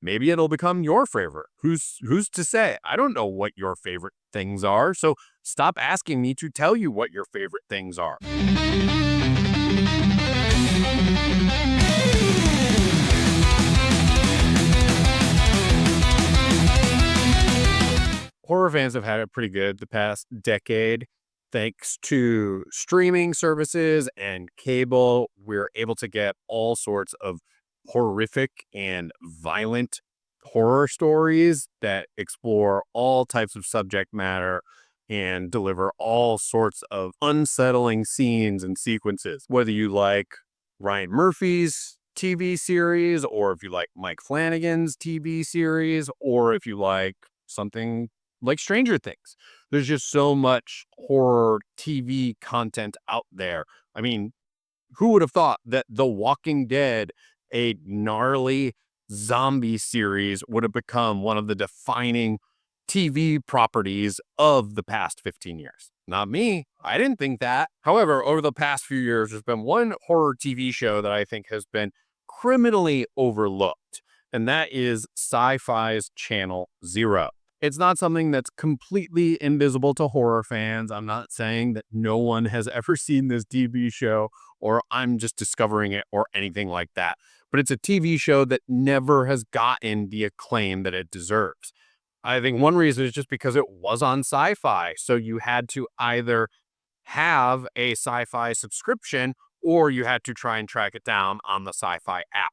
maybe it'll become your favorite. Who's to say? I don't know what your favorite things are. So stop asking me to tell you what your favorite things are. Horror fans have had it pretty good the past decade. Thanks to streaming services and cable, we're able to get all sorts of horrific and violent horror stories that explore all types of subject matter and deliver all sorts of unsettling scenes and sequences. Whether you like Ryan Murphy's TV series, or if you like Mike Flanagan's TV series, or if you like something like Stranger Things. There's just so much horror TV content out there. I mean, who would have thought that The Walking Dead, a gnarly zombie series, would have become one of the defining TV properties of the past 15 years? Not me. I didn't think that. However, over the past few years, there's been one horror TV show that I think has been criminally overlooked, and that is SYFY's Channel Zero. It's not something that's completely invisible to horror fans. I'm not saying that no one has ever seen this TV show or I'm just discovering it or anything like that. But it's a TV show that never has gotten the acclaim that it deserves. I think one reason is just because it was on SYFY. So you had to either have a SYFY subscription or you had to try and track it down on the SYFY app.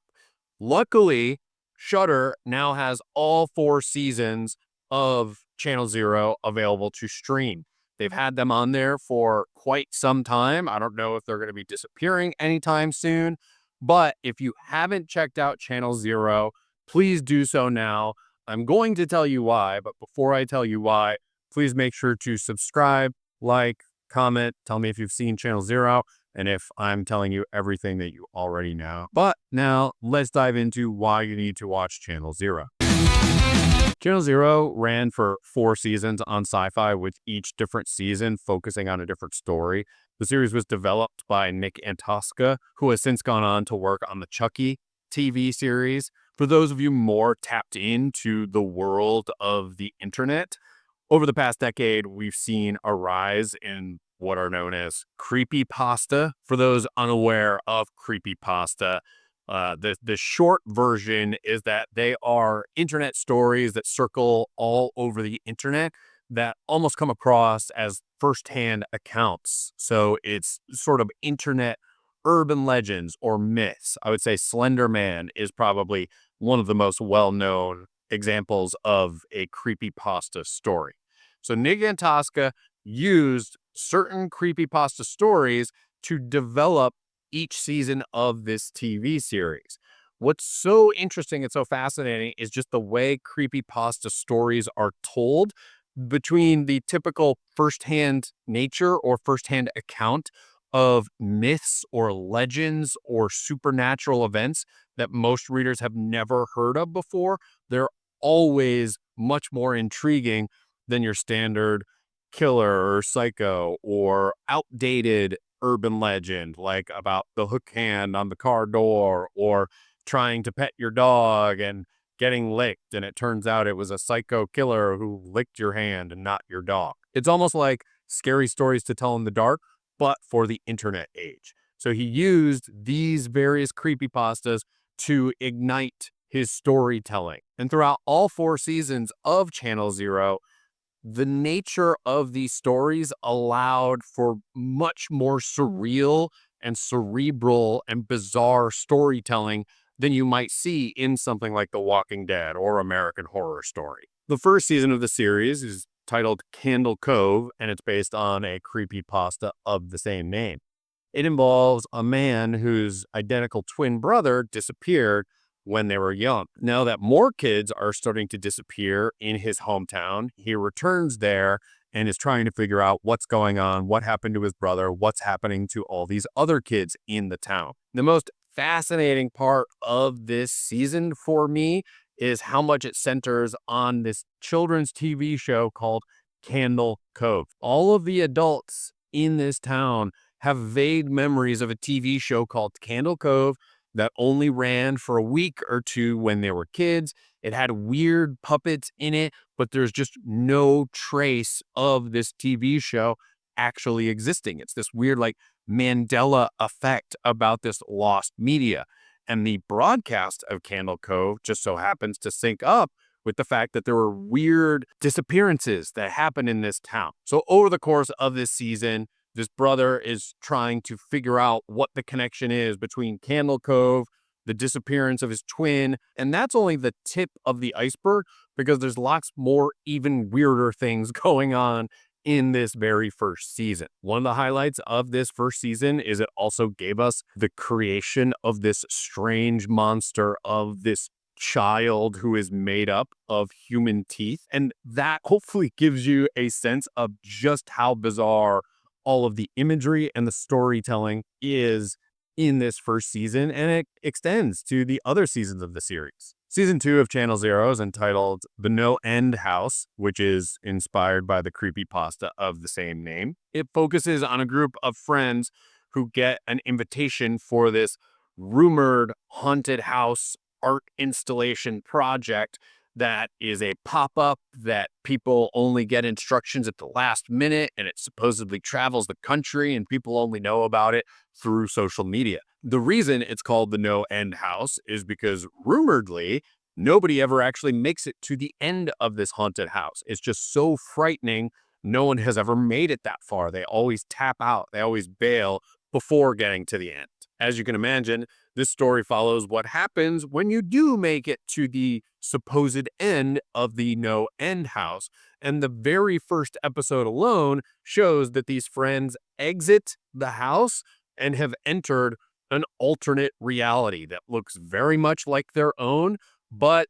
Luckily, Shudder now has all 4 seasons of Channel Zero available to stream. They've had them on there for quite some time. I don't know if they're going to be disappearing anytime soon, but if you haven't checked out Channel Zero, please do so now. I'm going to tell you why, but before I tell you why, please make sure to subscribe, like, comment, tell me if you've seen Channel Zero, and if I'm telling you everything that you already know. But now let's dive into why you need to watch Channel Zero. Channel Zero ran for 4 seasons on SYFY, with each different season focusing on a different story. The series was developed by Nick Antosca, who has since gone on to work on the Chucky TV series. For those of you more tapped into the world of the internet, over the past decade, we've seen a rise in what are known as creepypasta. For those unaware of creepypasta, the short version is that they are internet stories that circle all over the internet that almost come across as firsthand accounts. So it's sort of internet urban legends or myths. I would say Slender Man is probably one of the most well-known examples of a creepypasta story. So Nick Antosca used certain creepypasta stories to develop each season of this TV series. What's so interesting and so fascinating is just the way creepypasta stories are told, between the typical firsthand nature or firsthand account of myths or legends or supernatural events that most readers have never heard of before. They're always much more intriguing than your standard killer or psycho or outdated urban legend, like about the hook hand on the car door or trying to pet your dog and getting licked, and it turns out it was a psycho killer who licked your hand and not your dog. It's almost like scary stories to tell in the dark, but for the internet age. So he used these various creepypastas to ignite his storytelling. And throughout all 4 seasons of Channel Zero, the nature of these stories allowed for much more surreal and cerebral and bizarre storytelling than you might see in something like The Walking Dead or American Horror Story. The first season of the series is titled Candle Cove, and it's based on a creepypasta of the same name. It involves a man whose identical twin brother disappeared when they were young. Now that more kids are starting to disappear in his hometown, he returns there and is trying to figure out what's going on, what happened to his brother, what's happening to all these other kids in the town. The most fascinating part of this season for me is how much it centers on this children's TV show called Candle Cove. All of the adults in this town have vague memories of a TV show called Candle Cove that only ran for a week or two when they were kids. It had weird puppets in it, but there's just no trace of this TV show actually existing. It's this weird, like, Mandela effect about this lost media. And the broadcast of Candle Cove just so happens to sync up with the fact that there were weird disappearances that happened in this town. So over the course of this season, this brother is trying to figure out what the connection is between Candle Cove, the disappearance of his twin, and that's only the tip of the iceberg because there's lots more even weirder things going on in this very first season. One of the highlights of this first season is it also gave us the creation of this strange monster of this child who is made up of human teeth. And that hopefully gives you a sense of just how bizarre all of the imagery and the storytelling is in this first season, and it extends to the other seasons of the series. Season 2 of Channel Zero is entitled The No End House, which is inspired by the creepypasta of the same name. It focuses on a group of friends who get an invitation for this rumored haunted house art installation project that is a pop-up that people only get instructions at the last minute, and it supposedly travels the country and people only know about it through social media. The reason it's called the No End House is because rumoredly, nobody ever actually makes it to the end of this haunted house. It's just so frightening. No one has ever made it that far. They always tap out. They always bail before getting to the end. As you can imagine, this story follows what happens when you do make it to the supposed end of the No End House. And the very first episode alone shows that these friends exit the house and have entered an alternate reality that looks very much like their own, but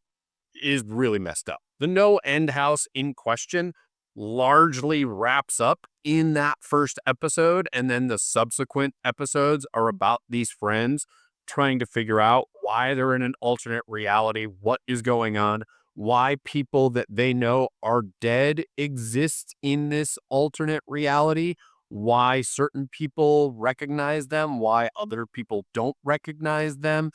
is really messed up. The No End House in question largely wraps up in that first episode, and then the subsequent episodes are about these friends trying to figure out why they're in an alternate reality, what is going on, why people that they know are dead exist in this alternate reality, why certain people recognize them, why other people don't recognize them.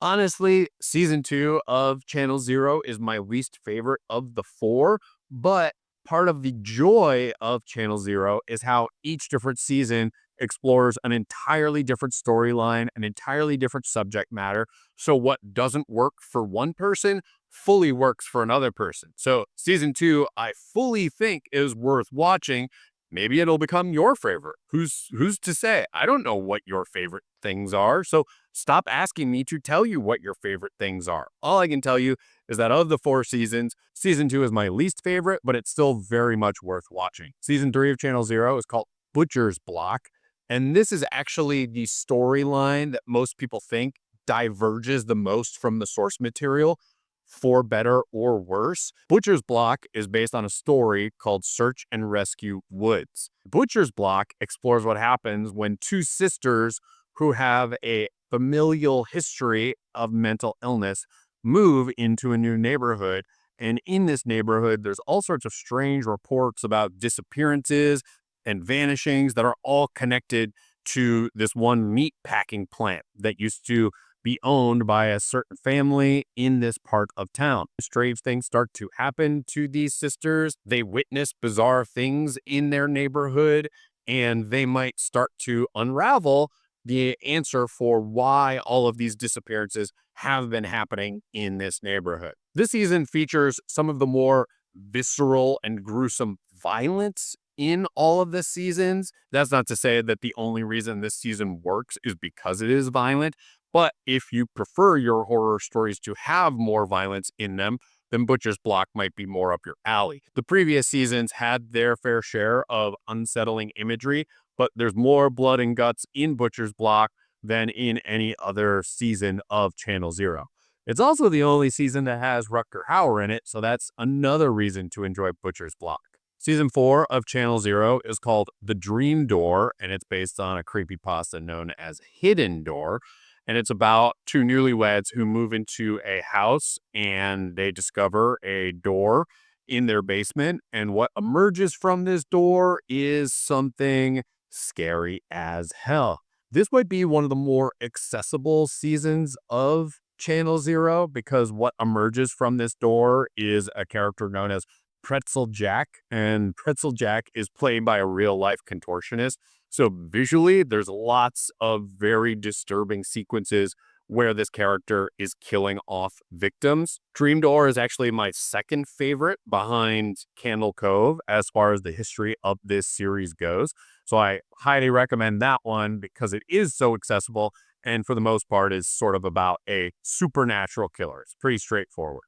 Honestly, season 2 of Channel Zero is my least favorite of the 4, but part of the joy of Channel Zero is how each different season explores an entirely different storyline, an entirely different subject matter. So what doesn't work for one person fully works for another person. So season 2, I fully think is worth watching. Maybe it'll become your favorite. Who's to say? I don't know what your favorite things are. So stop asking me to tell you what your favorite things are. All I can tell you is that of the 4 seasons, season 2 is my least favorite, but it's still very much worth watching. Season 3 of Channel Zero is called Butcher's Block. And this is actually the storyline that most people think diverges the most from the source material, for better or worse. Butcher's Block is based on a story called Search and Rescue Woods. Butcher's Block explores what happens when 2 sisters who have a familial history of mental illness move into a new neighborhood. And in this neighborhood, there's all sorts of strange reports about disappearances and vanishings that are all connected to this one meat packing plant that used to be owned by a certain family in this part of town. Strange things start to happen to these sisters. They witness bizarre things in their neighborhood, and they might start to unravel the answer for why all of these disappearances have been happening in this neighborhood. This season features some of the more visceral and gruesome violence in all of the seasons. That's not to say that the only reason this season works is because it is violent, but if you prefer your horror stories to have more violence in them, then Butcher's Block might be more up your alley. The previous seasons had their fair share of unsettling imagery, but there's more blood and guts in Butcher's Block than in any other season of Channel Zero. It's also the only season that has Rutger Hauer in it, so that's another reason to enjoy Butcher's Block. Season 4 of Channel Zero is called The Dream Door, and it's based on a creepypasta known as Hidden Door. And it's about 2 newlyweds who move into a house and they discover a door in their basement. And what emerges from this door is something scary as hell. this might be one of the more accessible seasons of Channel Zero because what emerges from this door is a character known as Pretzel Jack, and Pretzel Jack is played by a real life contortionist. So visually, there's lots of very disturbing sequences where this character is killing off victims. Dream Door is actually my second favorite behind Candle Cove as far as the history of this series goes. So I highly recommend that one because it is so accessible and for the most part is sort of about a supernatural killer. It's pretty straightforward.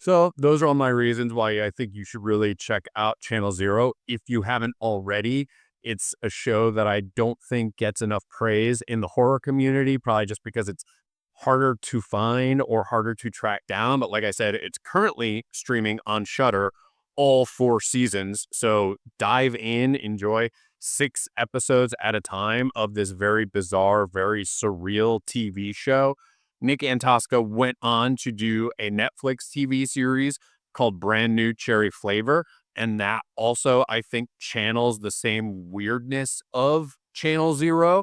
So those are all my reasons why I think you should really check out Channel Zero if you haven't already. It's a show that I don't think gets enough praise in the horror community, probably just because it's harder to find or harder to track down. But like I said, it's currently streaming on Shudder, all 4 seasons. So dive in, enjoy 6 episodes at a time of this very bizarre, very surreal TV show. Nick Antosca went on to do a Netflix TV series called Brand New Cherry Flavor. And that also, I think, channels the same weirdness of Channel Zero,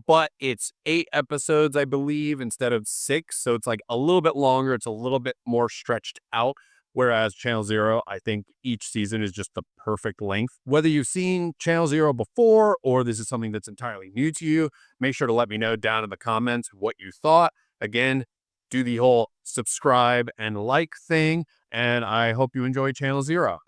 but it's 8 episodes, I believe, instead of 6. So it's like a little bit longer. It's a little bit more stretched out. Whereas Channel Zero, I think each season is just the perfect length. Whether you've seen Channel Zero before or this is something that's entirely new to you, make sure to let me know down in the comments what you thought. Again, do the whole subscribe and like thing, and I hope you enjoy Channel Zero.